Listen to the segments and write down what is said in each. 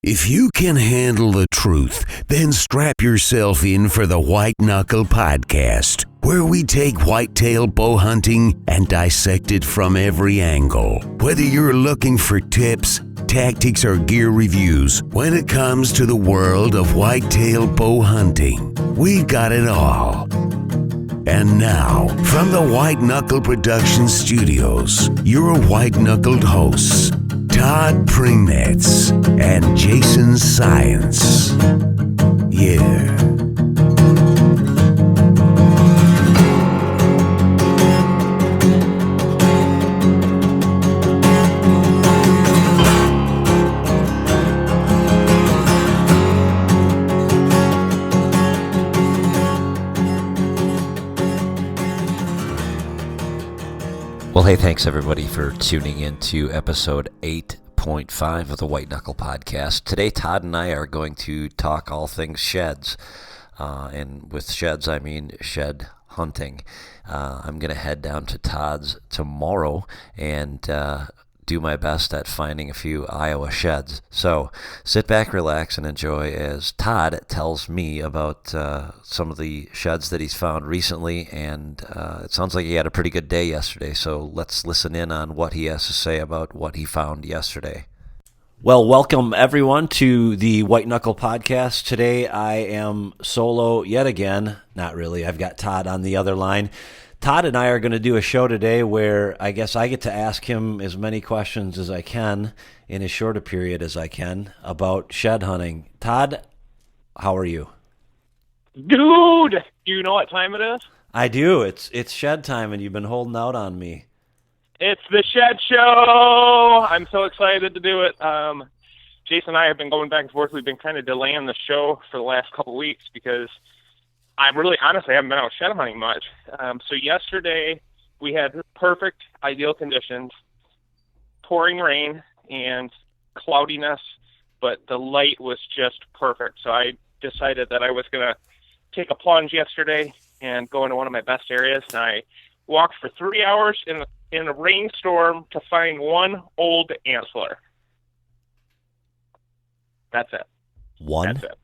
If you can handle the truth, then strap yourself in for the White Knuckle Podcast, where we take whitetail bow hunting and dissect it from every angle. Whether you're looking for tips, tactics, or gear reviews, when it comes to the world of whitetail bow hunting, we've got it all. And now, from the White Knuckle Production Studios, your white-knuckled hosts, Todd PRINGNITZ and Jason SYENS. Yeah. Well, hey, thanks everybody for tuning in to episode 8.5 of the White Knuckle Podcast. Today, Todd and I are going to talk all things sheds. And with sheds, I mean shed hunting. I'm going to head down to TODDS tomorrow and do my best at finding a few Iowa sheds. So sit back, relax, and enjoy as Todd tells me about some of the sheds that he's found recently. And it sounds like he had a pretty good day yesterday. So let's listen in on what he has to say about what he found yesterday. Well, welcome everyone to the White Knuckle Podcast. Today I am solo yet again. Not really. I've got Todd on the other line. Todd and I are going to do a show today where I guess I get to ask him as many questions as I can in as short a period as I can about shed hunting. Todd, how are you? Dude, do you know what time it is? I do. It's shed time, and you've been holding out on me. It's the Shed Show. I'm so excited to do it. Jason and I have been going back and forth. We've been kind of delaying the show for the last couple of weeks because I really, honestly, haven't been out shed hunting much. So yesterday we had perfect, ideal conditions, pouring rain and cloudiness, but the light was just perfect. So I decided that I was going to take a plunge yesterday and go into one of my best areas. And I walked for 3 hours in a rainstorm to find one old antler. That's it. One? That's it.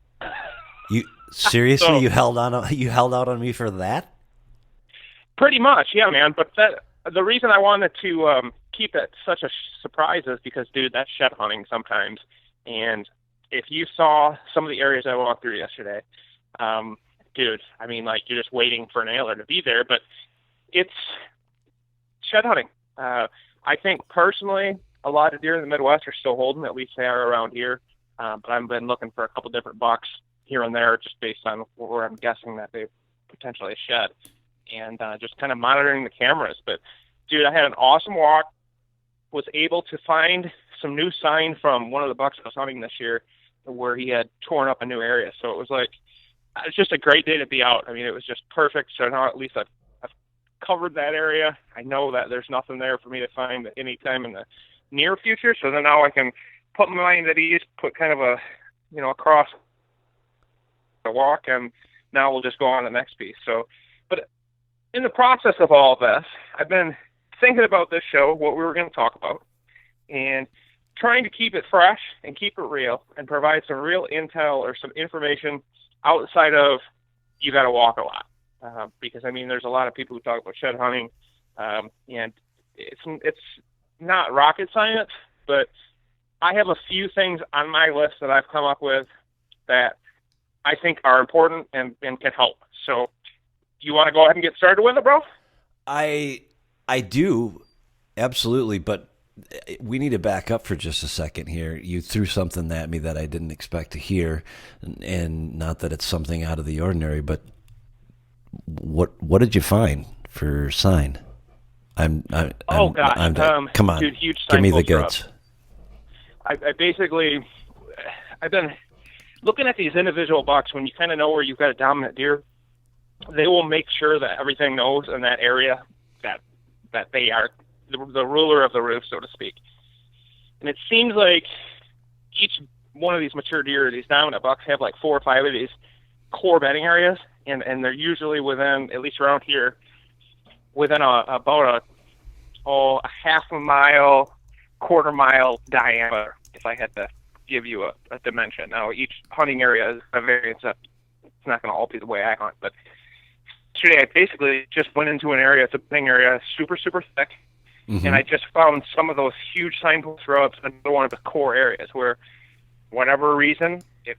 You seriously? You held out on me for that? Pretty much, yeah, man. But the reason I wanted to keep it such a surprise is because, dude, that's shed hunting sometimes. And if you saw some of the areas I walked through yesterday, dude, I mean, like, you're just waiting for an antler to be there. But it's shed hunting. I think personally, a lot of deer in the Midwest are still holding. At least they are around here. But I've been looking for a couple different bucks here and there, just based on where I'm guessing that they potentially shed, and just kind of monitoring the cameras. But dude, I had an awesome walk, was able to find some new sign from one of the bucks I was hunting this year where he had torn up a new area. So it was just a great day to be out. I mean, it was just perfect. So now at least I've covered that area. I know that there's nothing there for me to find at any time in the near future. So then now I can put my mind at ease, put kind of a cross the walk, and now we'll just go on to the next piece. So, but in the process of all of this, I've been thinking about this show, what we were going to talk about, and trying to keep it fresh and keep it real and provide some real intel or some information outside of you got to walk a lot. Because, I mean, there's a lot of people who talk about shed hunting, and it's not rocket science, but I have a few things on my list that I've come up with that I think are important and can help. So you want to go ahead and get started with it, bro? I do, absolutely, but we need to back up for just a second here. You threw something at me that I didn't expect to hear, and not that it's something out of the ordinary, but what did you find for sign? Come on, dude, huge give me sign the goods. I've been looking at these individual bucks. When you kind of know where you've got a dominant deer, they will make sure that everything knows in that area that they are the ruler of the roof, so to speak. And it seems like each one of these mature deer, these dominant bucks, have like 4 or 5 of these core bedding areas, and they're usually within, at least around here, within about a half a mile, quarter mile diameter, if I had to give you a dimension. Now, each hunting area is a variance. It's not going to all be the way I hunt, but today I basically just went into an area, it's a hunting area, super, super thick, and I just found some of those huge signpost rubs, another one of the core areas where, whatever reason, if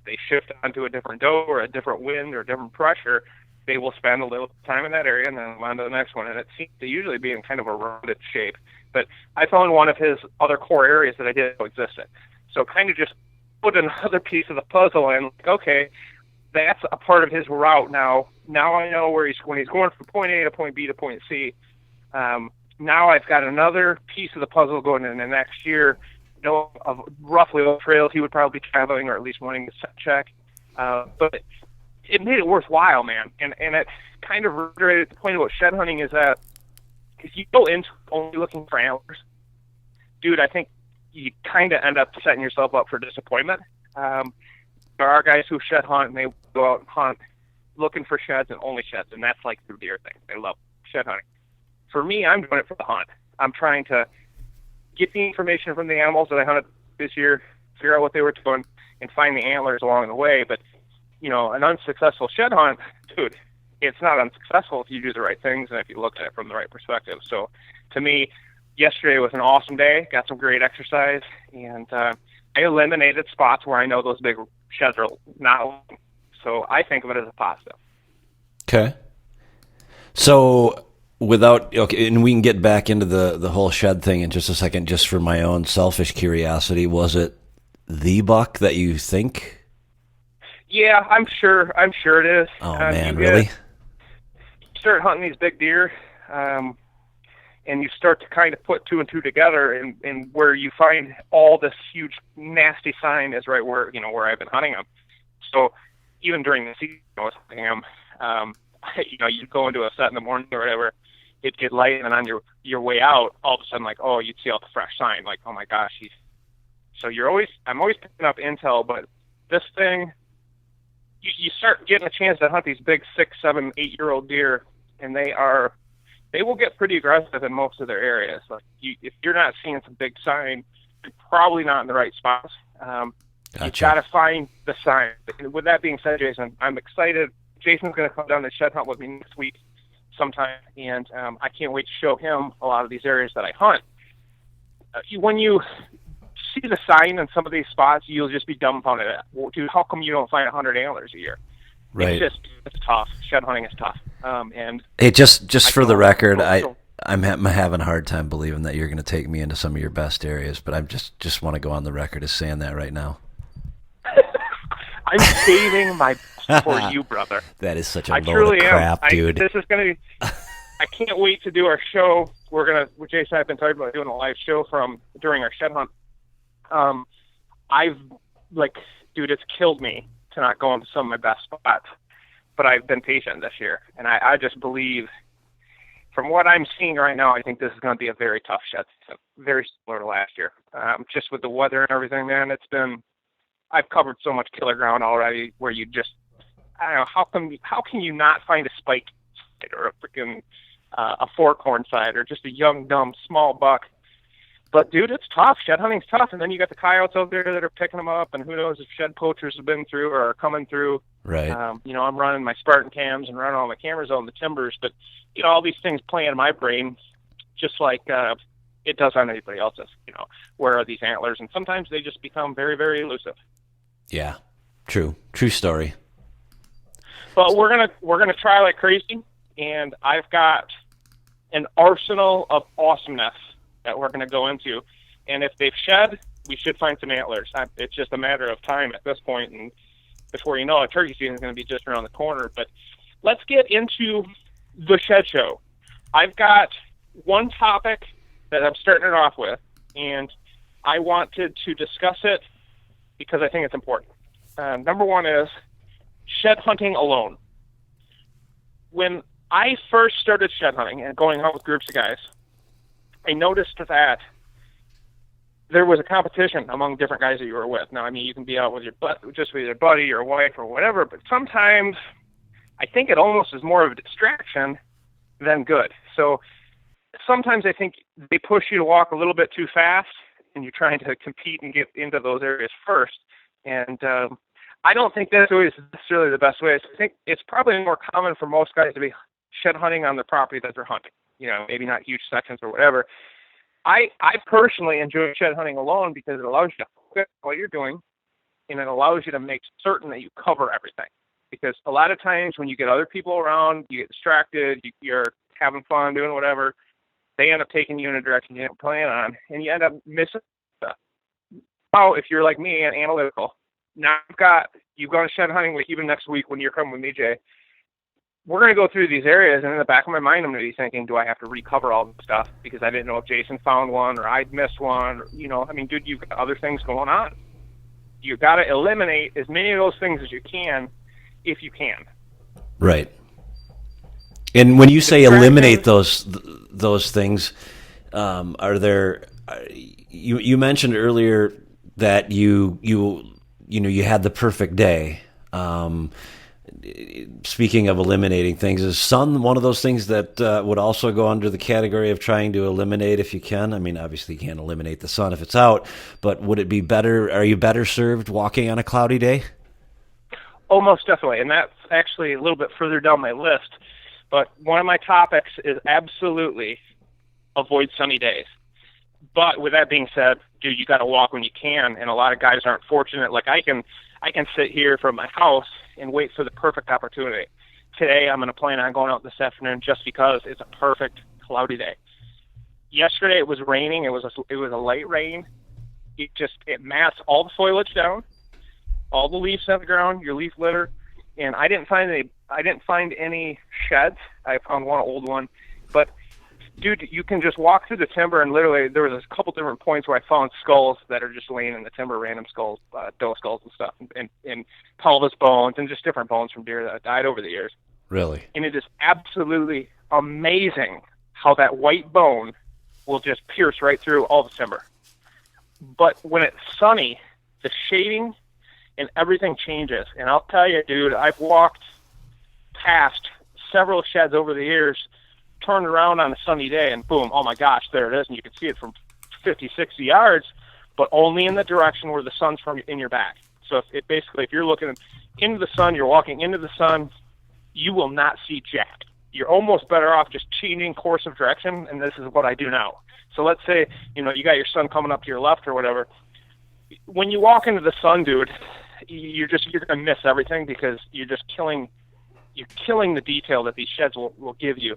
they shift onto a different doe or a different wind or a different pressure, they will spend a little time in that area and then move on to the next one. And it seems to usually be in kind of a rounded shape. But I found one of his other core areas that I didn't know existed. So kind of just put another piece of the puzzle in, like, okay, that's a part of his route now. Now I know when he's going from point A to point B to point C. Now I've got another piece of the puzzle going in the next year, know of roughly what trails he would probably be traveling, or at least wanting to check. But it made it worthwhile, man. And it kind of reiterated the point about shed hunting is that if you go into only looking for antlers, dude, I think you kind of end up setting yourself up for disappointment. There are guys who shed hunt and they go out and hunt looking for sheds and only sheds, and that's like the deer thing. They love shed hunting. For me, I'm doing it for the hunt. I'm trying to get the information from the animals that I hunted this year, figure out what they were doing, and find the antlers along the way. But, you know, an unsuccessful shed hunt, dude, it's not unsuccessful if you do the right things and if you look at it from the right perspective. So to me, yesterday was an awesome day, got some great exercise, and I eliminated spots where I know those big sheds are not. So I think of it as a positive. Okay. So and we can get back into the whole shed thing in just a second, just for my own selfish curiosity. Was it the buck that you think? Yeah, I'm sure it is. Oh, man, really? You start hunting these big deer, and you start to kind of put two and two together, and where you find all this huge, nasty sign is right where I've been hunting them. So even during the season, I was hunting them. You'd go into a set in the morning or whatever, it'd get light, and on your way out, all of a sudden, like, oh, you'd see all the fresh sign, like, oh my gosh. So I'm always picking up intel, but this thing, you start getting a chance to hunt these big 6, 7, 8-year-old deer, and they will get pretty aggressive in most of their areas. Like, if you're not seeing some big sign, you're probably not in the right spots. Gotcha. You've got to find the sign. With that being said, Jason, I'm excited. Jason's going to come down to shed hunt with me next week sometime, and I can't wait to show him a lot of these areas that I hunt. When you see the sign in some of these spots, you'll just be dumbfounded at, well, dude, how come you don't find 100 antlers a year? Right. It's tough. Shed hunting is tough. And hey, just for the record, I'm having a hard time believing that you're going to take me into some of your best areas, but I just want to go on the record as saying that right now. I'm saving my best for you, brother. That is such a load truly of crap, dude. This is going to be... I can't wait to do our show. With Jason and I have been talking about doing a live show during our shed hunt. Dude, it's killed me to not go into some of my best spots, but I've been patient this year, and I just believe, from what I'm seeing right now, I think this is going to be a very tough shed season, very similar to last year. Just with the weather and everything, man, I've covered so much killer ground already where you just, I don't know, how can you not find a spike or a freaking a forkhorn side or just a young, dumb, small buck? But, dude, it's tough. Shed hunting's tough. And then you got the coyotes out there that are picking them up, and who knows if shed poachers have been through or are coming through. Right. I'm running my Spartan cams and running all my cameras on the timbers, but, all these things play in my brain just like it does on anybody else's. Where are these antlers? And sometimes they just become very, very elusive. Yeah, true story. But we're gonna try like crazy, and I've got an arsenal of awesomeness that we're gonna go into. And if they've shed, we should find some antlers. It's just a matter of time at this point, and before you know it, turkey season is going to be just around the corner. But let's get into the shed show. I've got one topic that I'm starting it off with, and I wanted to discuss it because I think it's important. Number one is shed hunting alone. When I first started shed hunting and going out with groups of guys, I noticed that there was a competition among different guys that you were with. Now, I mean, you can be out with your buddy or wife or whatever, but sometimes I think it almost is more of a distraction than good. So sometimes I think they push you to walk a little bit too fast, and you're trying to compete and get into those areas first. And I don't think that's always necessarily the best way. I think it's probably more common for most guys to be shed hunting on the property that they're hunting. Maybe not huge sections or whatever. I personally enjoy shed hunting alone because it allows you to focus on what you're doing, and it allows you to make certain that you cover everything. Because a lot of times when you get other people around, you get distracted, you're having fun, doing whatever, they end up taking you in a direction you didn't plan on, and you end up missing stuff. Now, if you're like me and analytical, now you've gone shed hunting with even next week when you're coming with me, Jay. We're going to go through these areas, and in the back of my mind, I'm going to be thinking, do I have to recover all this stuff because I didn't know if Jason found one or I'd missed one? Dude, you've got other things going on. You've got to eliminate as many of those things as you can, if you can. Right. And when you say eliminate those things, are there? You mentioned earlier that you had the perfect day. Speaking of eliminating things, is sun one of those things that would also go under the category of trying to eliminate if you can? I mean, obviously you can't eliminate the sun if it's out, but would it be better? Are you better served walking on a cloudy day? Oh, most definitely, and that's actually a little bit further down my list. But one of my topics is absolutely avoid sunny days. But with that being said, dude, you got to walk when you can, and a lot of guys aren't fortunate. Like I can sit here from my house and wait for the perfect opportunity. Today, I'm going to plan on going out this afternoon just because it's a perfect cloudy day. Yesterday, it was raining. It was a light rain. It mats all the foliage down, all the leaves on the ground, your leaf litter, and I didn't find any sheds. I found one old one, but dude, you can just walk through the timber, and literally there was a couple different points where I found skulls that are just laying in the timber, random skulls, doe skulls and stuff, and pelvis bones and just different bones from deer that died over the years. Really? And it is absolutely amazing how that white bone will just pierce right through all the timber. But when it's sunny, the shading and everything changes. And I'll tell you, dude, I've walked past several sheds over the years, turned around on a sunny day, and boom, oh my gosh, there it is. And you can see it from 50, 60 yards, but only in the direction where the sun's from in your back. So if you're looking into the sun, you're walking into the sun, you will not see jack. You're almost better off just changing course of direction, and this is what I do now. So let's say, you got your sun coming up to your left or whatever. When you walk into the sun, dude, you're going to miss everything because you're killing the detail that these sheds will give you.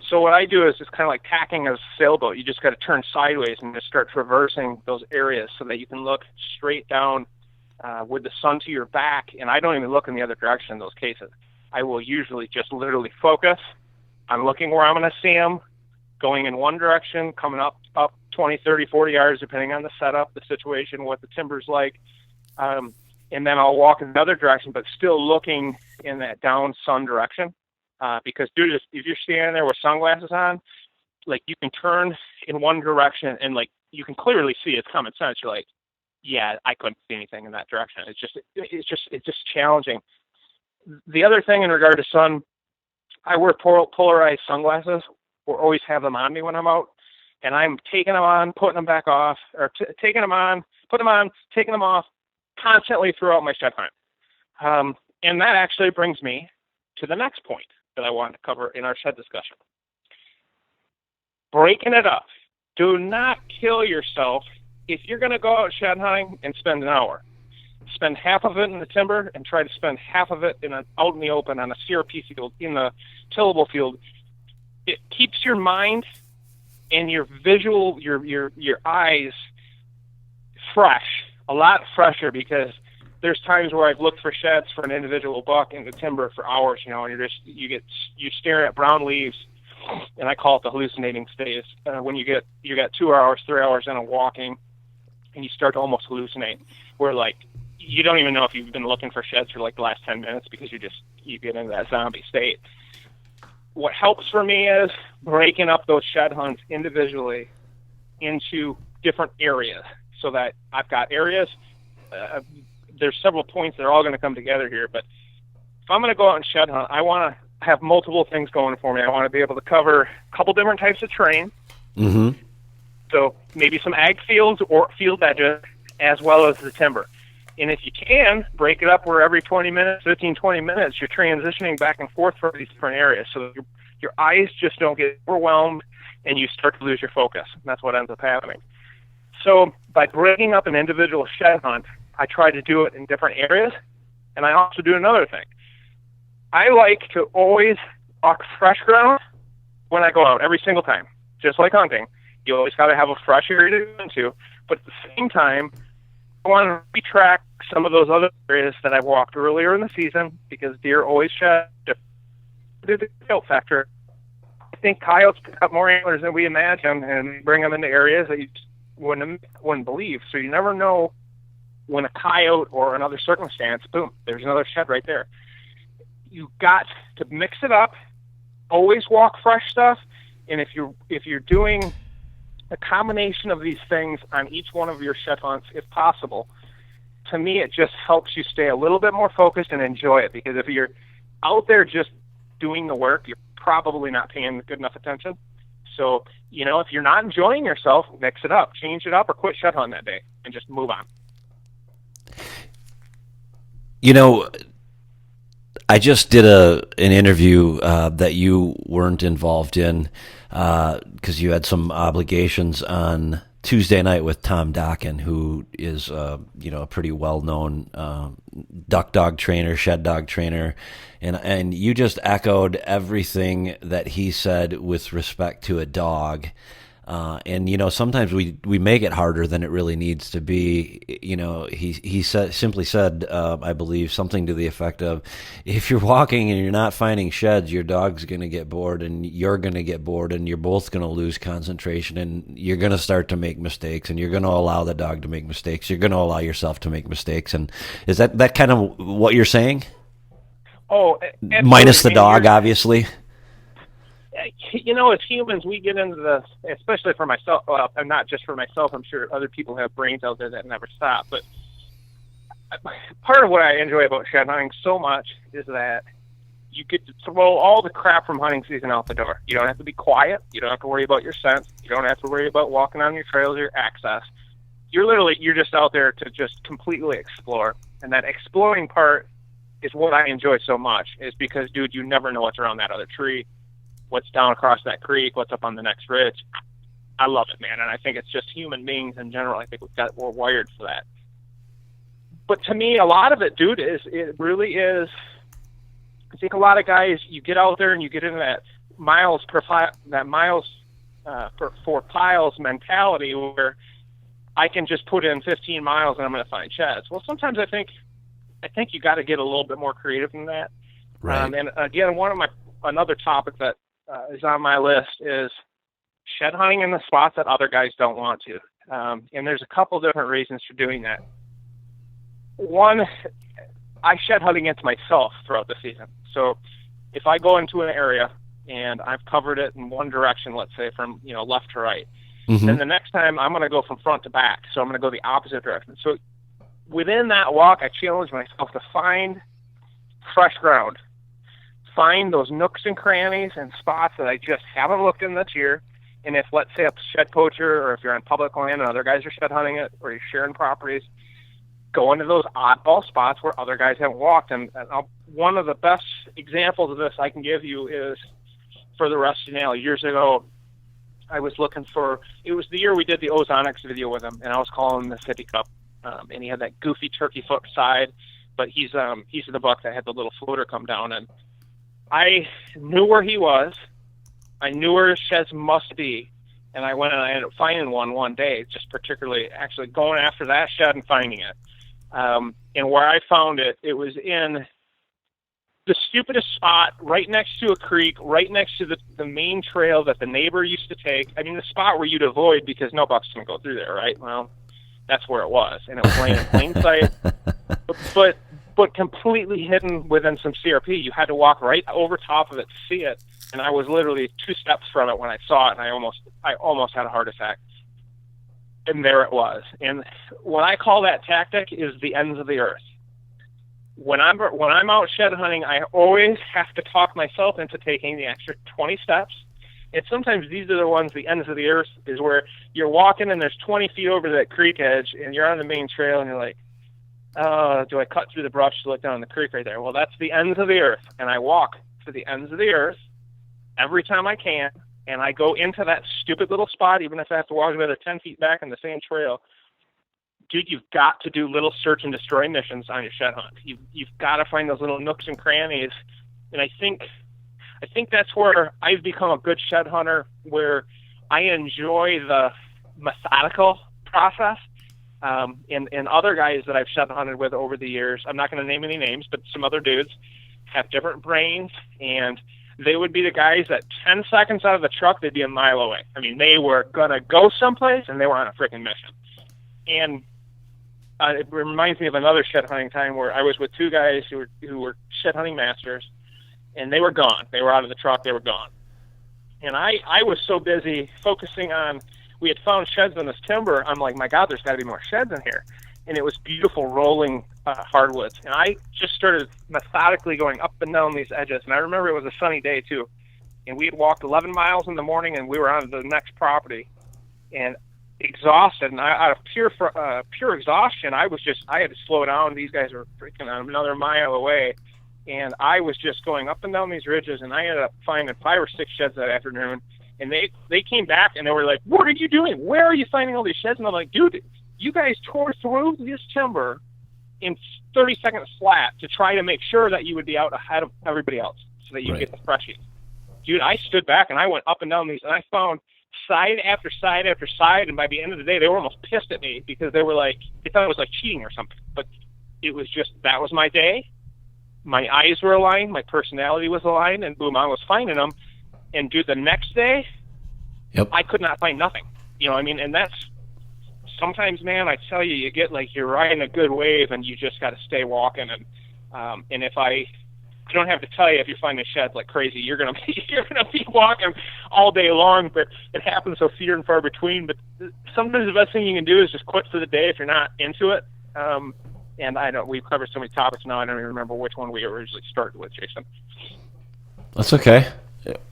So what I do is just kind of like tacking a sailboat. You just got to turn sideways and just start traversing those areas so that you can look straight down with the sun to your back. And I don't even look in the other direction in those cases. I will usually just literally focus. I'm looking where I'm going to see them, going in one direction, coming up 20, 30, 40 yards, depending on the setup, the situation, what the timber's like. And then I'll walk in another direction, but still looking in that down sun direction. Because, dude, if you're standing there with sunglasses on, like, you can turn in one direction and, like, you can clearly see it's common sense. You're like, yeah, I couldn't see anything in that direction. It's just challenging. The other thing in regard to sun, I wear polarized sunglasses, or always have them on me when I'm out, and I'm taking them on, putting them back off, or taking them on, putting them on, taking them off, constantly throughout my shed hunt. And that actually brings me to the next point that I want to cover in our shed discussion. Breaking it up. Do not kill yourself if you're going to go out shed hunting and spend an hour. Spend half of it in the timber and try to spend half of it out in the open on a CRP field, in the tillable field. It keeps your mind and your visual, your eyes fresh, a lot fresher, because there's times where I've looked for sheds for an individual buck in the timber for hours, and you stare at brown leaves, and I call it the hallucinating stage. When you got 2 hours, 3 hours in of walking, and you start to almost hallucinate, where like you don't even know if you've been looking for sheds for like the last 10 minutes because you get into that zombie state. What helps for me is breaking up those shed hunts individually into different areas, so that I've got areas. There's several points that are all going to come together here, but if I'm going to go out and shed hunt, I want to have multiple things going for me. I want to be able to cover a couple different types of terrain. Mm-hmm. So maybe some ag fields or field edges as well as the timber. And if you can, break it up where every 20 minutes, 15, 20 minutes, you're transitioning back and forth from these different areas. So your eyes just don't get overwhelmed and you start to lose your focus. And that's what ends up happening. So by breaking up an individual shed hunt, I try to do it in different areas. And I also do another thing. I like to always walk fresh ground when I go out every single time, just like hunting. You always got to have a fresh area to go into. But at the same time, I want to retrack some of those other areas that I walked earlier in the season because deer always shed. The coyote factor. I think coyotes pick up more antlers than we imagine and bring them into areas that you just wouldn't believe. So you never know when a coyote or another circumstance, boom, there's another shed right there. You got to mix it up. Always walk fresh stuff. And if you're doing a combination of these things on each one of your shed hunts, if possible, to me, it just helps you stay a little bit more focused and enjoy it. Because if you're out there just doing the work, you're probably not paying good enough attention. So, if you're not enjoying yourself, mix it up, change it up, or quit shed hunting that day and just move on. I just did an interview that you weren't involved in because you had some obligations on Tuesday night with Tom Dokken, who is a pretty well-known duck dog trainer, shed dog trainer, and you just echoed everything that he said with respect to a dog. And sometimes we make it harder than it really needs to be. He simply said, I believe, something to the effect of, if you're walking and you're not finding sheds, your dog's going to get bored and you're going to get bored and you're both going to lose concentration and you're going to start to make mistakes and you're going to allow the dog to make mistakes. You're going to allow yourself to make mistakes. And is that kind of what you're saying? Oh, minus the dog, obviously. As humans, we get into this, especially for myself, well, and not just for myself, I'm sure other people have brains out there that never stop, but part of what I enjoy about shed hunting so much is that you get to throw all the crap from hunting season out the door. You don't have to be quiet. You don't have to worry about your scent. You don't have to worry about walking on your trails or your access. You're just out there to just completely explore. And that exploring part is what I enjoy so much, is because, dude, you never know what's around that other tree, what's down across that creek, what's up on the next ridge. I love it, man, and I think it's just human beings in general. I think we're wired for that. But to me, a lot of it, dude, it really is. I think a lot of guys, you get out there and you get into that miles per piles mentality where I can just put in 15 miles and I'm going to find sheds. Well, sometimes I think you got to get a little bit more creative than that. Right. And again, another topic that is on my list is shed hunting in the spots that other guys don't want to. And there's a couple different reasons for doing that. One, I shed hunt against myself throughout the season. So if I go into an area and I've covered it in one direction, let's say from left to right, then the next time I'm going to go from front to back. So I'm going to go the opposite direction. So within that walk, I challenge myself to find fresh ground. Find those nooks and crannies and spots that I just haven't looked in this year. And if, let's say, a shed poacher, or if you're on public land and other guys are shed hunting it, or you're sharing properties, go into those oddball spots where other guys haven't walked. And one of the best examples of this I can give you is for the Rusty Nail. Years ago, I was looking for, it was the year we did the Ozonics video with him, and I was calling him the City Cup. And he had that goofy turkey foot side, but he's the buck that had the little floater come down, and I knew where he was. I knew where his sheds must be. And I went and I ended up finding one day, just particularly actually going after that shed and finding it. And where I found it, it was in the stupidest spot, right next to a creek, right next to the main trail that the neighbor used to take. I mean, the spot where you'd avoid because no buck's going to go through there, right? Well, that's where it was. And it was laying in plain sight. But completely hidden within some CRP. You had to walk right over top of it to see it, and I was literally 2 steps from it when I saw it, and I almost had a heart attack. And there it was. And what I call that tactic is the ends of the earth. When I'm out shed hunting, I always have to talk myself into taking the extra 20 steps And sometimes these are the ones, the ends of the earth, is where you're walking and there's 20 feet over that creek edge, and you're on the main trail, and you're like, oh, do I cut through the brush to look down the creek right there? Well, that's the ends of the earth, and I walk to the ends of the earth every time I can, and I go into that stupid little spot, even if I have to walk another 10 feet back on the same trail. Dude, you've got to do little search and destroy missions on your shed hunt. You've got to find those little nooks and crannies, and I think that's where I've become a good shed hunter, where I enjoy the methodical process. And other guys that I've shed hunted with over the years, I'm not going to name any names, but some other dudes have different brains, and they would be the guys that 10 seconds out of the truck, they'd be a mile away. I mean, they were going to go someplace, and they were on a freaking mission. And it reminds me of another shed hunting time where I was with two guys who were shed hunting masters, and they were gone. They were out of the truck. They were gone. And I was so busy focusing on, we had found sheds in this timber. I'm like, my God, there's got to be more sheds in here. And it was beautiful rolling hardwoods. And I just started methodically going up and down these edges. And I remember it was a sunny day, too. And we had walked 11 miles in the morning, and we were on the next property. And exhausted, and out of pure exhaustion, I had to slow down. These guys were freaking another mile away. And I was just going up and down these ridges, and I ended up finding 5 or 6 sheds that afternoon. And they came back, and they were like, what are you doing? Where are you finding all these sheds? And I'm like, dude, you guys tore through this timber in 30 seconds flat to try to make sure that you would be out ahead of everybody else so that you could get the freshies. Dude, I stood back, and I went up and down these, and I found side after side after side, and by the end of the day, they were almost pissed at me because they thought it was like cheating or something. But it was just, that was my day. My eyes were aligned, my personality was aligned, and boom, I was finding them. And dude, the next day, I could not find nothing. You know what I mean? And that's, sometimes, man, I tell you, you get like, you're riding a good wave, and you just got to stay walking. And if I don't have to tell you, if you're finding sheds like crazy, you're gonna be walking all day long. But it happens so few and far between. But sometimes the best thing you can do is just quit for the day if you're not into it. And I know we've covered so many topics now, I don't even remember which one we originally started with, Jason. That's okay.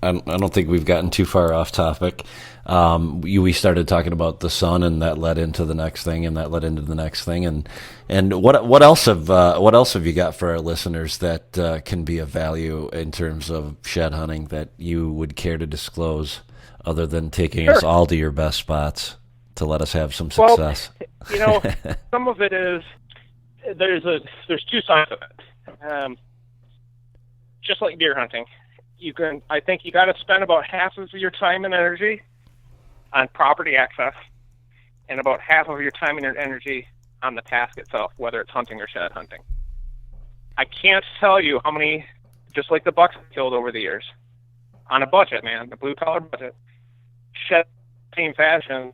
I don't think we've gotten too far off topic. We started talking about the sun, and that led into the next thing, and that led into the next thing. And what else have you got for our listeners that can be of value in terms of shed hunting that you would care to disclose, other than taking us all to your best spots to let us have some success? Well, some of it is, there's two sides of it. Just like deer hunting, I think you got to spend about half of your time and energy on property access, and about half of your time and your energy on the task itself, whether it's hunting or shed hunting. I can't tell you how many, just like the bucks I've killed over the years, on a budget, man, the blue-collar budget, shed same fashion,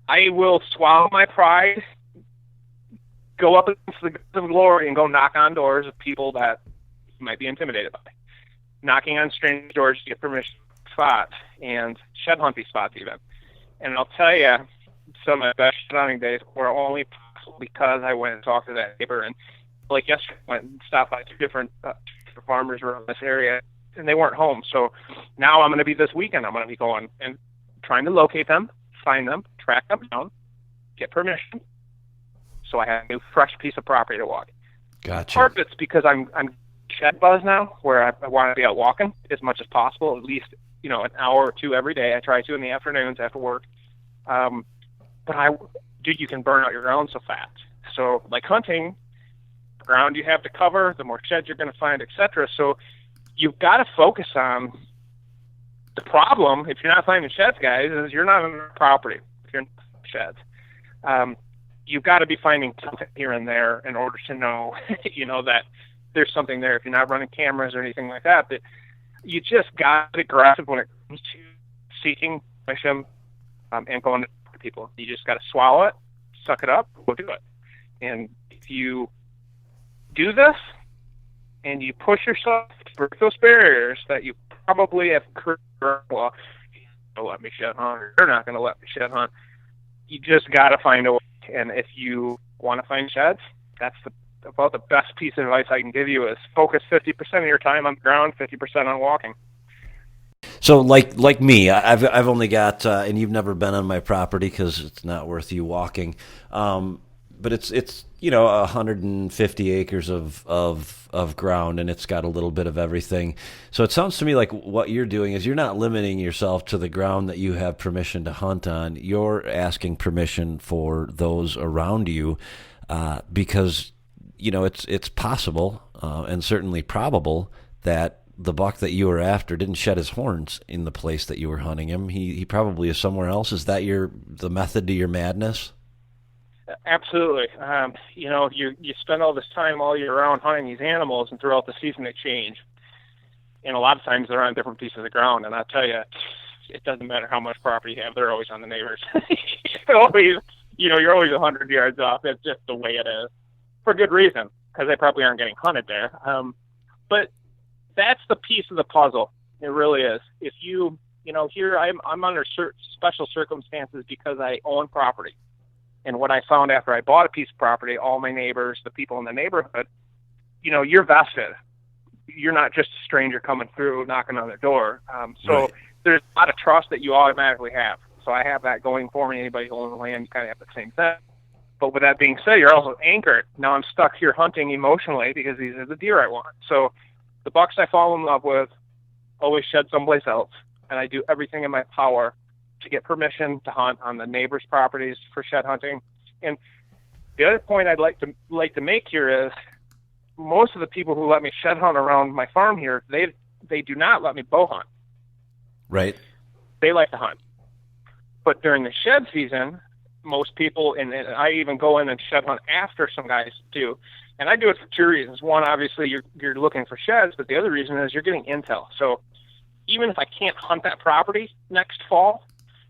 I will swallow my pride, go up into the goods of glory, and go knock on doors of people that you might be intimidated by. Knocking on strange doors to get permission to spot, and shed hunting spots even. And I'll tell you, some of my best shed hunting days were only possible because I went and talked to that neighbor. And like yesterday, I went and stopped by 2 different farmers around this area, and they weren't home. So now I'm going to be, this weekend, I'm going to be going and trying to locate them, find them, track them down, get permission, so I have a new fresh piece of property to walk. Gotcha. Part of it's because I'm shed buzz now, where I want to be out walking as much as possible, at least an hour or 2 every day. I try to in the afternoons after work. But you can burn out your ground so fast. So like hunting, the ground you have to cover, the more sheds you're going to find, etc. So you've got to focus on the problem. If you're not finding sheds, guys, is you're not on the property. If you're not sheds, you've got to be finding something here and there in order to know, that there's something there. If you're not running cameras or anything like that, but you just got to be aggressive when it comes to seeking permission and going to people. You just got to swallow it, suck it up, go do it. And if you do this and you push yourself to break those barriers that you probably have created, well, you're not going to let me shed hunt, or you're not going to let me shed hunt. You just got to find a way. And if you want to find sheds, that's about the best piece of advice I can give you, is focus 50% of your time on the ground, 50% on walking. So like me, I've only got, and you've never been on my property because it's not worth you walking. But it's 150 acres of ground, and it's got a little bit of everything. So it sounds to me like what you're doing is you're not limiting yourself to the ground that you have permission to hunt on. You're asking permission for those around you, because it's possible and certainly probable that the buck that you were after didn't shed his horns in the place that you were hunting him. He probably is somewhere else. Is that the method to your madness? Absolutely. You spend all this time all year round hunting these animals, and throughout the season they change. And a lot of times they're on different pieces of ground. And I'll tell you, it doesn't matter how much property you have; they're always on the neighbors. You're always 100 yards off. It's just the way it is, for good reason, because they probably aren't getting hunted there. But that's the piece of the puzzle. It really is. If here I'm under special circumstances because I own property. And what I found after I bought a piece of property, all my neighbors, the people in the neighborhood, you're vested. You're not just a stranger coming through, knocking on their door. Right. There's a lot of trust that you automatically have. So I have that going for me. Anybody who owns the land, you kind of have the same thing. But with that being said, you're also anchored. Now I'm stuck here hunting emotionally because these are the deer I want. So the bucks I fall in love with always shed someplace else, and I do everything in my power to get permission to hunt on the neighbors' properties for shed hunting. And the other point I'd like to make here is most of the people who let me shed hunt around my farm here, they do not let me bow hunt. Right. They like to hunt. But during the shed season, most people, and I even go in and shed hunt after some guys do. And I do it for two reasons. One, obviously, you're looking for sheds, but the other reason is you're getting intel. So even if I can't hunt that property next fall,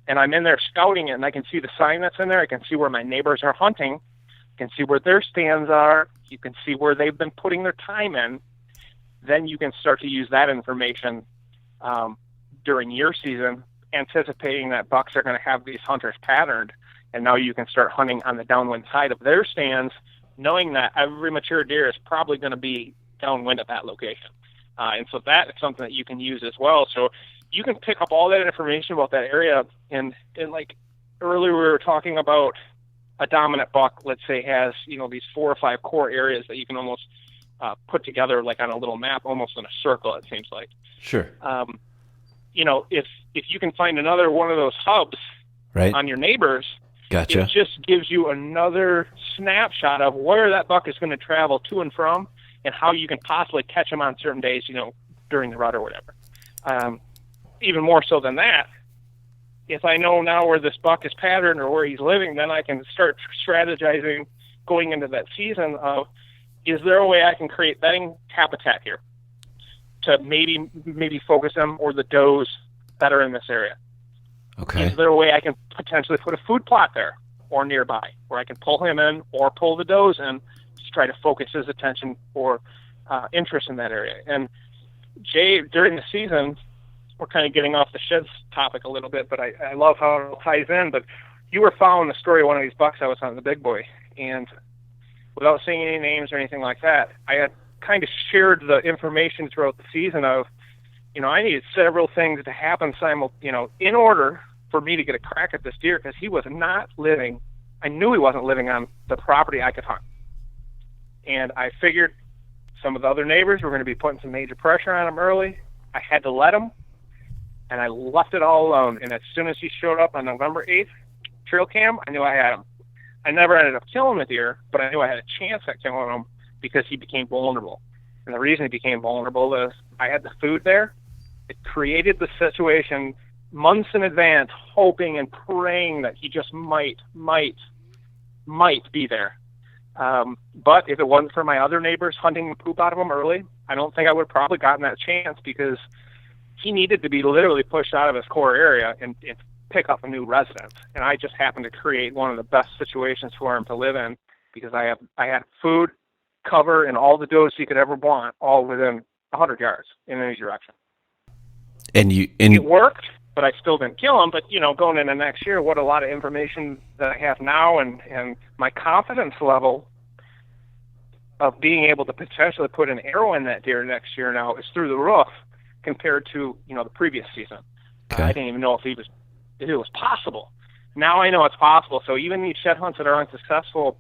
and I'm in there scouting it, and I can see the sign that's in there, I can see where my neighbors are hunting, I can see where their stands are, you can see where they've been putting their time in, then you can start to use that information during your season, anticipating that bucks are going to have these hunters patterned, and now you can start hunting on the downwind side of their stands, knowing that every mature deer is probably going to be downwind at that location. And so that is something that you can use as well. So you can pick up all that information about that area. And like earlier we were talking about a dominant buck, let's say, has, these 4 or 5 core areas that you can almost put together like on a little map, almost in a circle, it seems like. Sure. If you can find another one of those hubs right on your neighbors, gotcha. It just gives you another snapshot of where that buck is going to travel to and from, and how you can possibly catch him on certain days, during the rut or whatever. Even more so than that, if I know now where this buck is patterned or where he's living, then I can start strategizing going into that season of, is there a way I can create bedding habitat here to maybe focus them or the does that are in this area? Okay. Is there a way I can potentially put a food plot there or nearby where I can pull him in or pull the does in to try to focus his attention or interest in that area? And Jay, during the season, we're kind of getting off the sheds topic a little bit, but I love how it all ties in. But you were following the story of one of these bucks I was on, the big boy, and without saying any names or anything like that, I had kind of shared the information throughout the season of, I needed several things to happen in order for me to get a crack at this deer, because he was not living, I knew he wasn't living on the property I could hunt. And I figured some of the other neighbors were going to be putting some major pressure on him early. I had to let him, and I left it all alone. And as soon as he showed up on November 8th, trail cam, I knew I had him. I never ended up killing the deer, but I knew I had a chance at killing him because he became vulnerable. And the reason he became vulnerable is I had the food there. It created the situation months in advance, hoping and praying that he just might be there. But if it wasn't for my other neighbors hunting the poop out of him early, I don't think I would have probably gotten that chance, because he needed to be literally pushed out of his core area and pick up a new residence. And I just happened to create one of the best situations for him to live in, because I had food, cover, and all the does he could ever want, all within 100 yards in any direction. And it worked, but I still didn't kill him. But, going into next year, what a lot of information that I have now, and my confidence level of being able to potentially put an arrow in that deer next year now is through the roof, compared to, the previous season. Okay. I didn't even know if it was possible. Now I know it's possible. So even these shed hunts that are unsuccessful,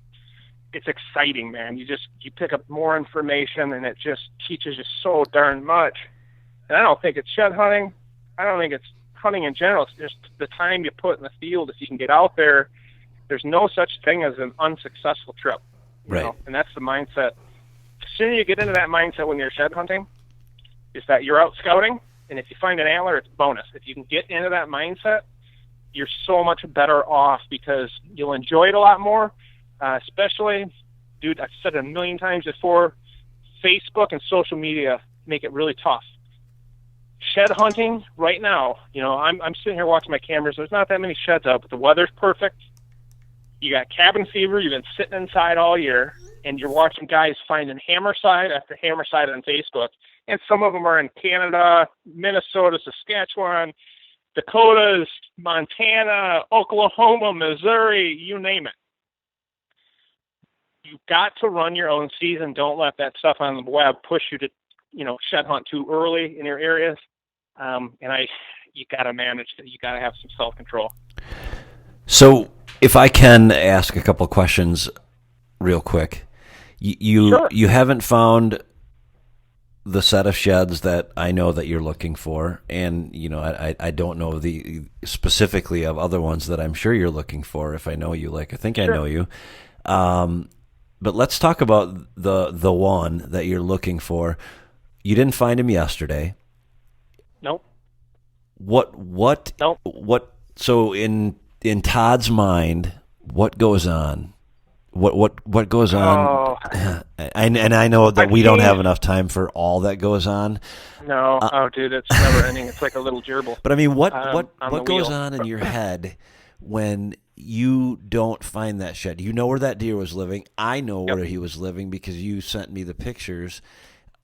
it's exciting, man. You pick up more information, and it just teaches you so darn much. And I don't think it's shed hunting. I don't think it's hunting in general. It's just the time you put in the field. If you can get out there, there's no such thing as an unsuccessful trip. Right. And that's the mindset. The sooner you get into that mindset when you're shed hunting, is that you're out scouting, and if you find an antler, it's bonus. If you can get into that mindset, you're so much better off because you'll enjoy it a lot more. Especially, dude, I've said it a million times before, Facebook and social media make it really tough. Shed hunting right now, I'm sitting here watching my cameras. There's not that many sheds out, but the weather's perfect. You got cabin fever. You've been sitting inside all year, and you're watching guys finding hammer side after hammer side on Facebook. And some of them are in Canada, Minnesota, Saskatchewan, Dakotas, Montana, Oklahoma, Missouri, you name it. You've got to run your own season. Don't let that stuff on the web push you to, shed hunt too early in your areas. You got to manage it. You got to have some self-control. So if I can ask a couple questions real quick. Sure. You haven't found the set of sheds that I know that you're looking for, and I don't know the specifically of other ones that I'm sure you're looking for. If I know you, like I think Sure. I know you, but let's talk about the one that you're looking for. You didn't find him yesterday. Nope. What? Nope. What? So in Todd's mind, what goes on? What goes on? Oh. And I know that we don't have enough time for all that goes on. No. Dude, it's never ending. It's like a little gerbil. But I mean, what the goes wheel. on in your head when you don't find that shed? You know where that deer was living. I know where he was living because you sent me the pictures.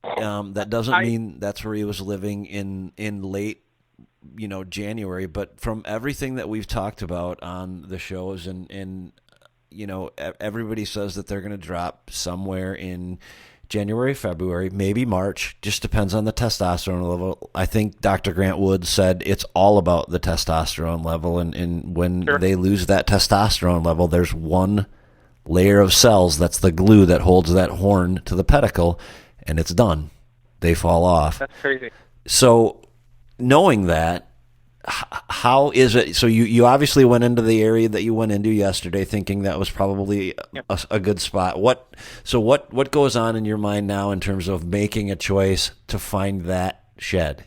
That doesn't mean that's where he was living in late, January. But from everything that we've talked about on the shows and everybody says that they're going to drop somewhere in January, February, maybe March. Just depends on the testosterone level. I think Dr. Grant Wood said it's all about the testosterone level. And when Sure. they lose that testosterone level, there's one layer of cells that's the glue that holds that horn to the pedicle, and it's done. They fall off. That's crazy. So knowing that, how is it? So you obviously went into the area that you went into yesterday thinking that was probably a good spot. What goes on in your mind now in terms of making a choice to find that shed?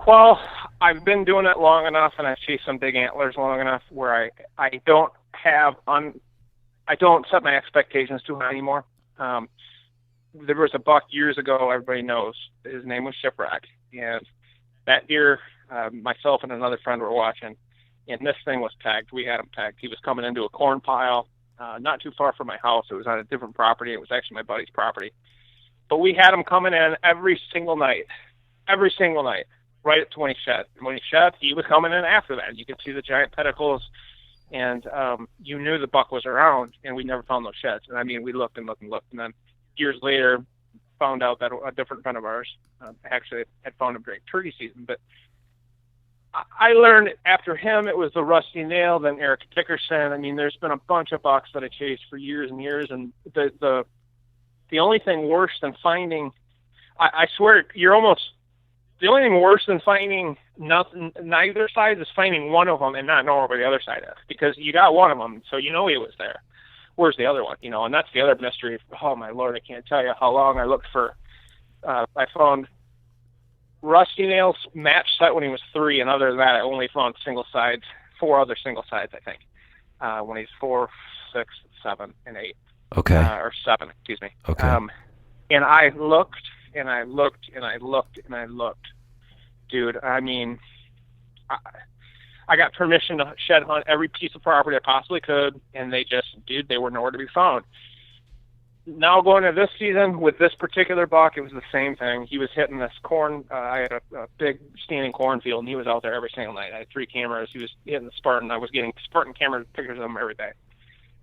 Well, I've been doing it long enough, and I've chased some big antlers long enough where I don't set my expectations too high anymore. There was a buck years ago, everybody knows. His name was Shipwreck. And that deer, myself and another friend were watching, and this thing was tagged. We had him tagged. He was coming into a corn pile not too far from my house. It was on a different property. It was actually my buddy's property. But we had him coming in every single night, right up to when he shed. And when he shed, he was coming in after that. You could see the giant pedicles, and you knew the buck was around, and we never found those sheds. And I mean, we looked and looked and looked, and then years later, found out that a different friend of ours actually had found him during turkey season. But I learned after him, it was the Rusty Nail, then Eric Dickerson. I mean, there's been a bunch of bucks that I chased for years and years, and the only thing worse than finding, I swear, the only thing worse than finding neither side is finding one of them and not knowing where the other side is, because you got one of them, so you know he was there. Where's the other one? And that's the other mystery. Oh my Lord, I can't tell you how long I looked for. I found Rusty Nail's match set when he was 3, and other than that, I only found 4 other single sides, I think, when he's 4, 6, 7, and 8. Okay. Or 7, excuse me. Okay. And I looked, and I looked, and I looked, and I looked. Dude, I mean, I got permission to shed hunt every piece of property I possibly could, and they were nowhere to be found. Now going into this season with this particular buck, it was the same thing. He was hitting this corn. I had a big standing cornfield, and he was out there every single night. I had 3 cameras. He was hitting the Spartan. I was getting Spartan camera pictures of him every day.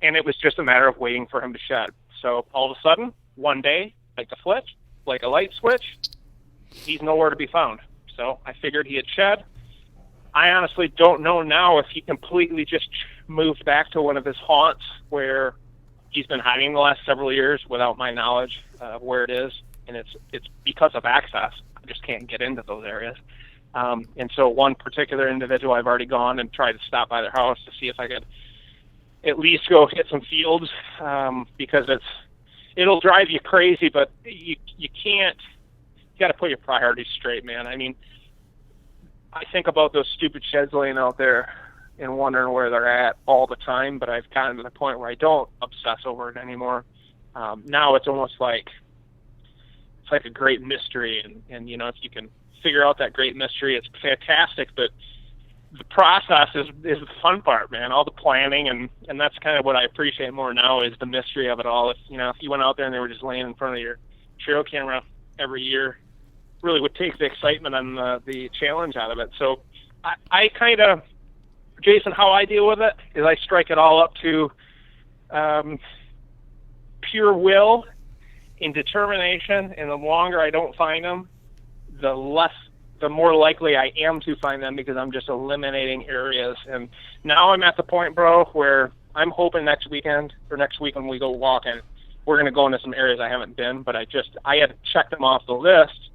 And it was just a matter of waiting for him to shed. So all of a sudden, one day, like a light switch, he's nowhere to be found. So I figured he had shed. I honestly don't know now if he completely just moved back to one of his haunts where he's been hiding the last several years without my knowledge of where it is, and it's because of access. I just can't get into those areas. And so one particular individual, I've already gone and tried to stop by their house to see if I could at least go hit some fields, because it'll drive you crazy, but you can't. You got to put your priorities straight, man. I mean, I think about those stupid sheds laying out there and wondering where they're at all the time, but I've gotten to the point where I don't obsess over it anymore. Now it's almost like a great mystery, and if you can figure out that great mystery, it's fantastic, but the process is the fun part, man. All the planning, and that's kind of what I appreciate more now, is the mystery of it all. If you went out there and they were just laying in front of your trail camera every year, really would take the excitement and the challenge out of it. So I kind of, Jason, how I deal with it is I strike it all up to pure will and determination, and the longer I don't find them, the more likely I am to find them, because I'm just eliminating areas. And now I'm at the point, bro, where I'm hoping next week when we go walking, we're going to go into some areas I haven't been, but I had to check them off the list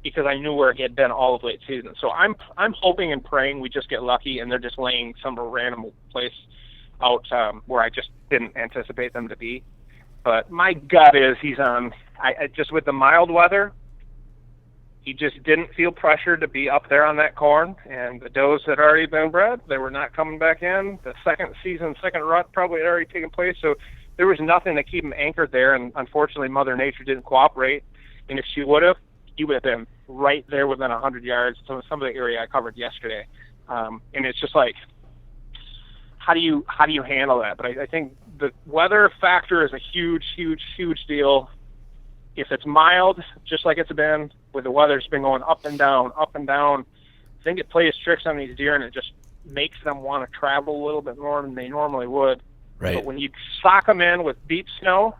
because I knew where it had been all of late season. So I'm hoping and praying we just get lucky and they're just laying some random place out where I just didn't anticipate them to be. But my gut is he's on. I just, with the mild weather, he just didn't feel pressured to be up there on that corn. And the does had already been bred. They were not coming back in. The second rut probably had already taken place. So there was nothing to keep him anchored there. And unfortunately, Mother Nature didn't cooperate. And if she would have, he would have been right there within 100 yards. Some of the area I covered yesterday. And it's just like, how do you handle that? But I think the weather factor is a huge, huge, huge deal. If it's mild, just like it's been, where the weather's been going up and down, I think it plays tricks on these deer, and it just makes them want to travel a little bit more than they normally would. Right. But when you sock them in with deep snow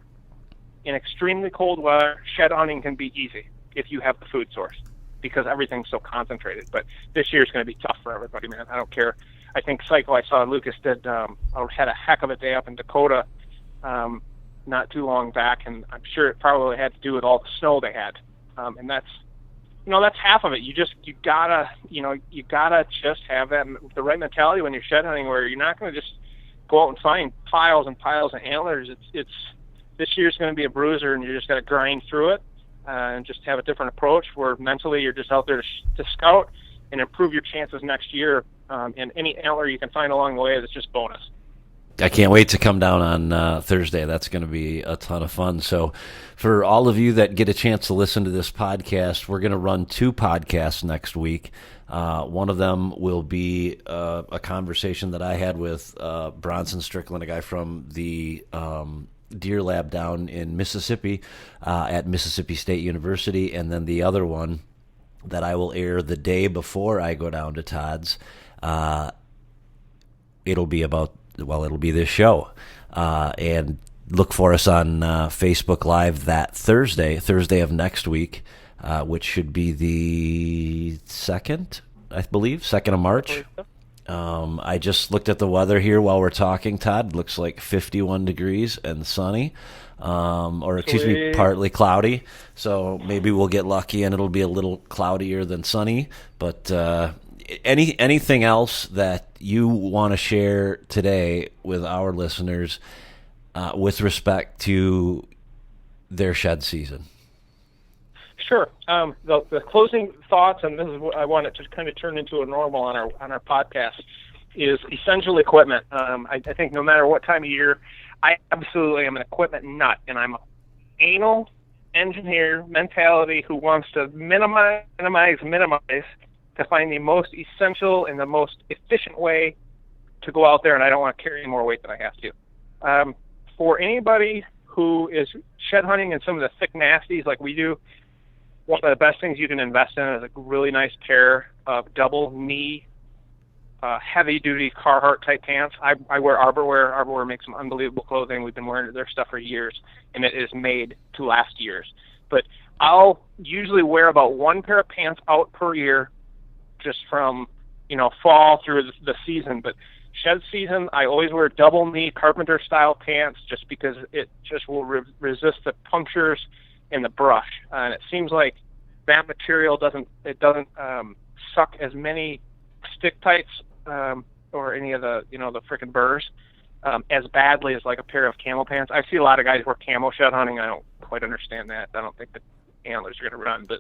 in extremely cold weather, shed hunting can be easy if you have the food source, because everything's so concentrated. But this year's going to be tough for everybody, man. I don't care. I think Cycle, I saw Lucas had a heck of a day up in Dakota not too long back, and I'm sure it probably had to do with all the snow they had. And that's half of it. You gotta just have the right mentality when you're shed hunting, where you're not going to just go out and find piles and piles of antlers. It's this year's going to be a bruiser, and you just got to grind through it and just have a different approach, where mentally you're just out there to scout and improve your chances next year. And any antler you can find along the way is just bonus. I can't wait to come down on Thursday. That's going to be a ton of fun. So for all of you that get a chance to listen to this podcast, we're going to run 2 podcasts next week. One of them will be a conversation that I had with Bronson Strickland, a guy from the Deer Lab down in Mississippi at Mississippi State University. And then the other one that I will air the day before I go down to TODDS, it'll be this show. And look for us on Facebook Live that Thursday of next week, which should be the 2nd, I believe, 2nd of March. I just looked at the weather here while we're talking, Todd. Looks like 51 degrees and sunny, partly cloudy. So maybe we'll get lucky and it'll be a little cloudier than sunny. But anything else that you want to share today with our listeners with respect to their shed season? Sure. The closing thoughts, and this is what I want it to kind of turn into a normal on our podcast, is essential equipment. I think no matter what time of year, I absolutely am an equipment nut, and I'm an anal engineer mentality who wants to minimize to find the most essential and the most efficient way to go out there, and I don't want to carry any more weight than I have to. For anybody who is shed hunting in some of the thick nasties like we do, one of the best things you can invest in is a really nice pair of double knee, heavy-duty Carhartt-type pants. I wear Arborwear. Arborwear makes some unbelievable clothing. We've been wearing their stuff for years, and it is made to last years. but I'll usually wear about one pair of pants out per year, just from fall through the season. But shed season, I always wear double knee carpenter style pants, just because it just will resist the punctures in the brush, and it seems like that material doesn't suck as many stick tights or any of the the frickin' burrs as badly as like a pair of camel pants. I see a lot of guys wear camo shed hunting. I don't quite understand that. I don't think the antlers are going to run, but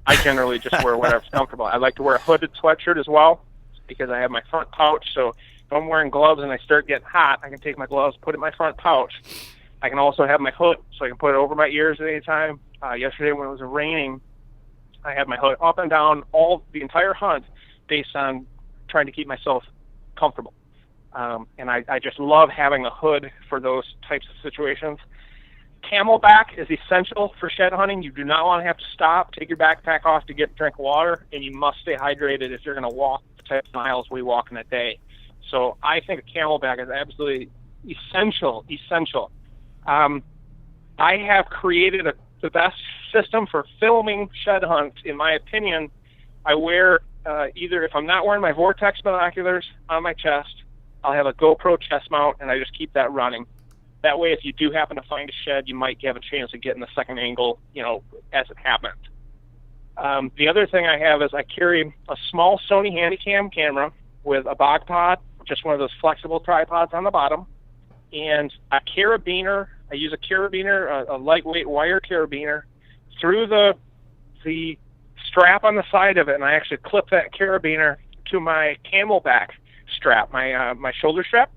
I generally just wear whatever's comfortable. I like to wear a hooded sweatshirt as well, because I have my front pouch. So if I'm wearing gloves and I start getting hot, I can take my gloves, put it in my front pouch. I can also have my hood, so I can put it over my ears at any time. Yesterday when it was raining, I had my hood up and down the entire hunt, based on trying to keep myself comfortable. And I just love having a hood for those types of situations. Camelback is essential for shed hunting. You do not want to have to stop, take your backpack off to get a drink of water, and you must stay hydrated if you're going to walk the type of miles we walk in a day. So I think a camelback is absolutely essential. I have created the best system for filming shed hunts, in my opinion. I wear either, if I'm not wearing my Vortex binoculars on my chest, I'll have a GoPro chest mount, and I just keep that running. That way, if you do happen to find a shed, you might have a chance of getting the second angle, as it happens. The other thing I have is I carry a small Sony Handycam camera with a bog pod, just one of those flexible tripods on the bottom, and a carabiner. I use a carabiner, a lightweight wire carabiner, through the strap on the side of it, and I actually clip that carabiner to my camelback strap, my shoulder strap.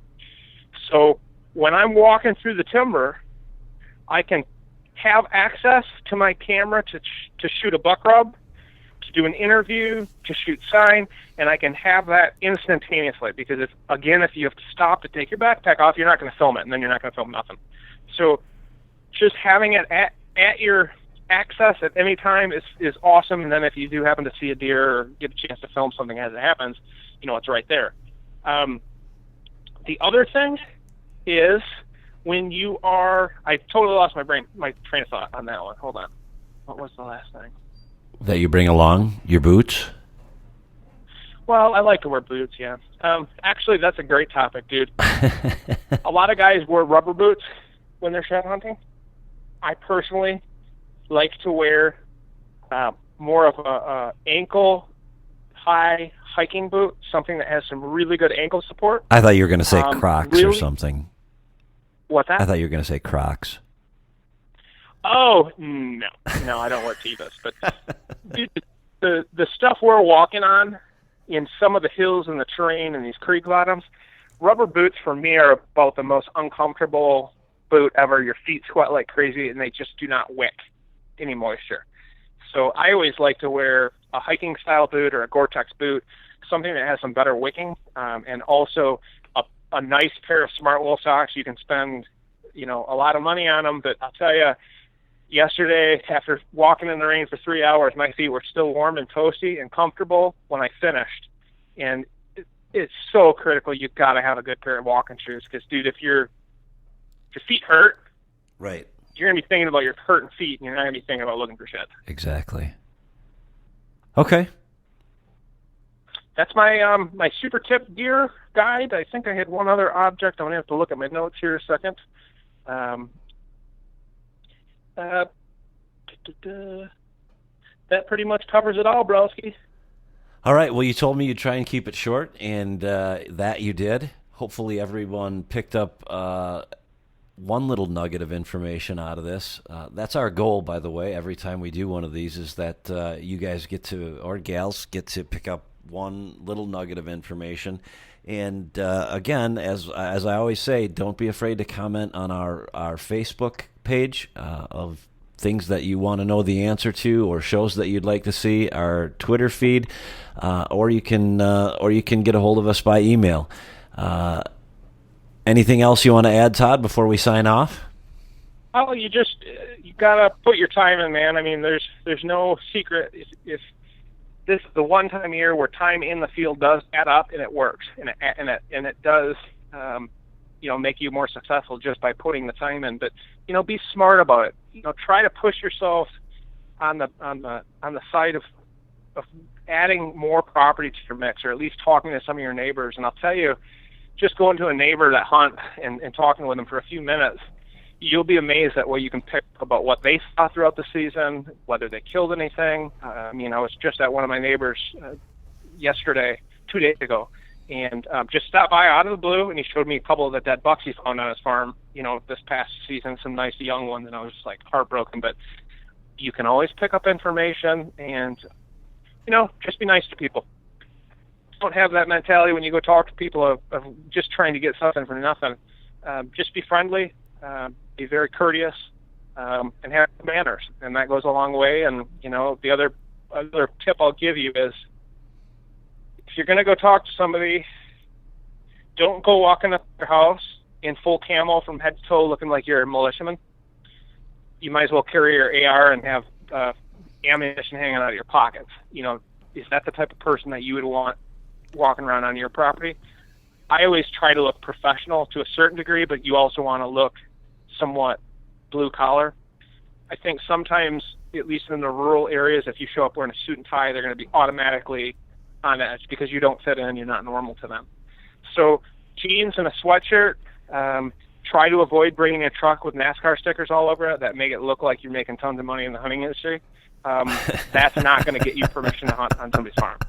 So when I'm walking through the timber, I can have access to my camera to shoot a buck rub, to do an interview, to shoot sign, and I can have that instantaneously, because if you have to stop to take your backpack off, you're not going to film it, and then you're not going to film nothing. So just having it at your access at any time is awesome. And then if you do happen to see a deer or get a chance to film something as it happens, it's right there. The other thing is, when you are, I totally lost my train of thought on that one. Hold on. What was the last thing? That you bring along your boots? Well, I like to wear boots, yeah. Actually, that's a great topic, dude. A lot of guys wear rubber boots when they're shed hunting. I personally like to wear more of a ankle high hiking boot, something that has some really good ankle support. I thought you were going to say Crocs or something. What's that? I thought you were going to say Crocs. Oh, no, I don't wear Tevas. But dude, the stuff we're walking on in some of the hills and the terrain and these creek bottoms, rubber boots for me are about the most uncomfortable boot ever. Your feet sweat like crazy, and they just do not wick any moisture. So I always like to wear a hiking style boot or a Gore-Tex boot, something that has some better wicking, and also a nice pair of smart wool socks. You can spend, a lot of money on them, but I'll tell you, yesterday, after walking in the rain for 3 hours, my feet were still warm and toasty and comfortable when I finished. And it's so critical. You've got to have a good pair of walking shoes, because, dude, if your feet hurt, right, you're going to be thinking about your hurting feet, and you're not going to be thinking about looking for sheds. Exactly. Okay. That's my my super tip gear guide. I think I had one other object. I'm going to have to look at my notes here a second. That pretty much covers it all, broski. All right. Well, you told me you'd try and keep it short, and that you did. Hopefully everyone picked up one little nugget of information out of this. That's our goal, by the way, every time we do one of these, is that you guys get to, or gals, get to pick up one little nugget of information. And again, as I always say, don't be afraid to comment on our Facebook page of things that you want to know the answer to, or shows that you'd like to see, our Twitter feed, or you can get a hold of us by email. Anything else you want to add, Todd, before we sign off? Oh, you gotta put your time in, man. I mean, there's no secret. If this is the one time a year where time in the field does add up, and it works, and it does, make you more successful just by putting the time in. But be smart about it. try to push yourself on the side of adding more property to your mix, or at least talking to some of your neighbors. And I'll tell you, just going to a neighbor that hunt and talking with them for a few minutes, you'll be amazed at what you can pick about what they saw throughout the season, whether they killed anything. I was just at one of my neighbors yesterday, 2 days ago, and just stopped by out of the blue, and he showed me a couple of the dead bucks he found on his farm, this past season, some nice young ones, and I was just like heartbroken. But you can always pick up information, and just be nice to people. Don't have that mentality when you go talk to people of just trying to get something for nothing. Just be friendly, be very courteous, and have manners, and that goes a long way. And the other tip I'll give you is, if you're going to go talk to somebody, don't go walking up their house in full camo from head to toe looking like you're a militiaman. You might as well carry your AR and have ammunition hanging out of your pockets. Is that the type of person that you would want walking around on your property? I always try to look professional to a certain degree, but you also want to look somewhat blue collar. I think sometimes, at least in the rural areas, if you show up wearing a suit and tie, they're going to be automatically on edge because you don't fit in, you're not normal to them. So jeans and a sweatshirt, try to avoid bringing a truck with NASCAR stickers all over it that make it look like you're making tons of money in the hunting industry. That's not going to get you permission to hunt on somebody's farm.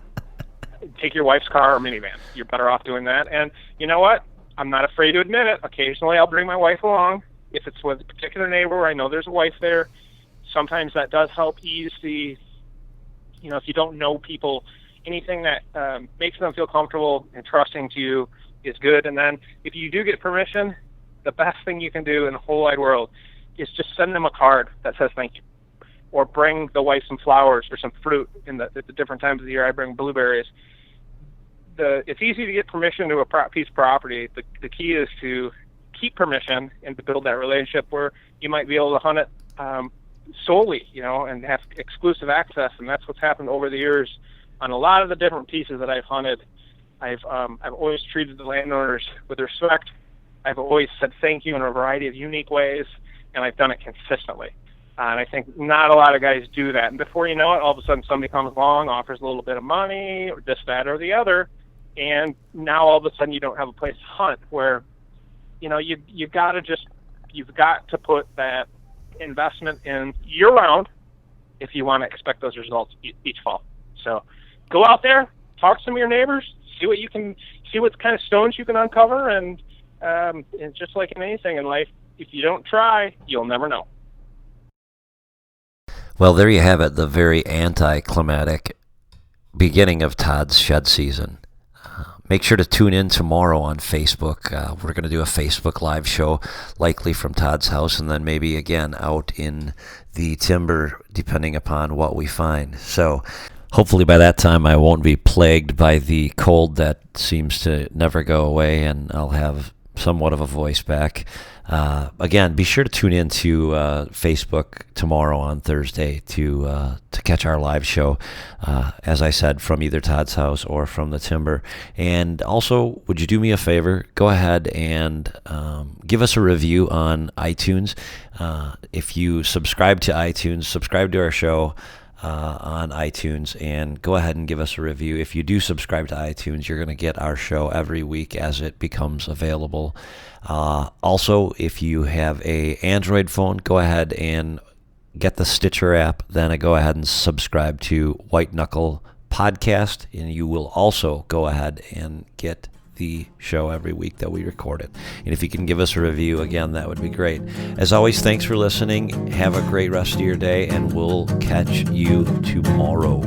Take your wife's car or minivan. You're better off doing that. And you know what? I'm not afraid to admit it. Occasionally I'll bring my wife along. If it's with a particular neighbor where I know there's a wife there, sometimes that does help ease the, if you don't know people, anything that makes them feel comfortable and trusting to you is good. And then if you do get permission, the best thing you can do in the whole wide world is just send them a card that says thank you. Or bring the wife some flowers or some fruit at the different times of the year. I bring blueberries. It's easy to get permission to a piece of property. The key is to keep permission and to build that relationship where you might be able to hunt it solely, and have exclusive access. And that's what's happened over the years on a lot of the different pieces that I've hunted. I've always treated the landowners with respect. I've always said thank you in a variety of unique ways, and I've done it consistently. And I think not a lot of guys do that. And before you know it, all of a sudden somebody comes along, offers a little bit of money, or this, that, or the other, and now all of a sudden you don't have a place to hunt. Where, you've got to put that investment in year-round if you want to expect those results each fall. So go out there, talk to some of your neighbors, see what kind of stones you can uncover, and just like in anything in life, if you don't try, you'll never know. Well, there you have it, the very anticlimactic beginning of Todd's shed season. Make sure to tune in tomorrow on Facebook. We're going to do a Facebook live show, likely from Todd's house, and then maybe again out in the timber, depending upon what we find. So hopefully by that time I won't be plagued by the cold that seems to never go away, and I'll have somewhat of a voice back. Again, be sure to tune in to Facebook tomorrow on Thursday to catch our live show, as I said, from either Todd's house or from the timber. And also, would you do me a favor? Go ahead and give us a review on iTunes. If you subscribe to iTunes, subscribe to our show on iTunes, and go ahead and give us a review. If you do subscribe to iTunes, you're going to get our show every week as it becomes available. Also, if you have a Android phone, go ahead and get the Stitcher app. Then go ahead and subscribe to White Knuckle Podcast, and you will also go ahead and get the show every week that we record it. And if you can give us a review, again, that would be great. As always, thanks for listening. Have a great rest of your day, and we'll catch you tomorrow.